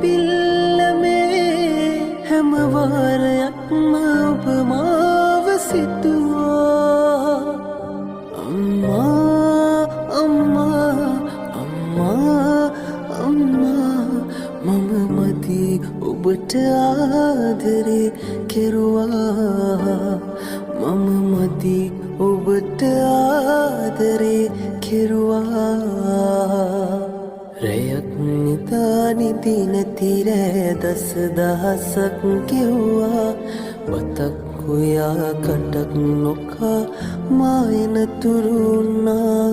පිල්ලමේ හැම වාරයක්ම ඔබ මාව සිතුවා අම්මා අම්මා අම්මා අම්මා මම මදි ඔබට ආදරේ කෙරුවා මම මදි ඔබට ආදරේ කෙරුවා රැයක් නිදා නිදි නැති රෑ දස දහසක් ගෙව්වා බතක් හොයා කටක් නොකා මා එනතුරු වුණා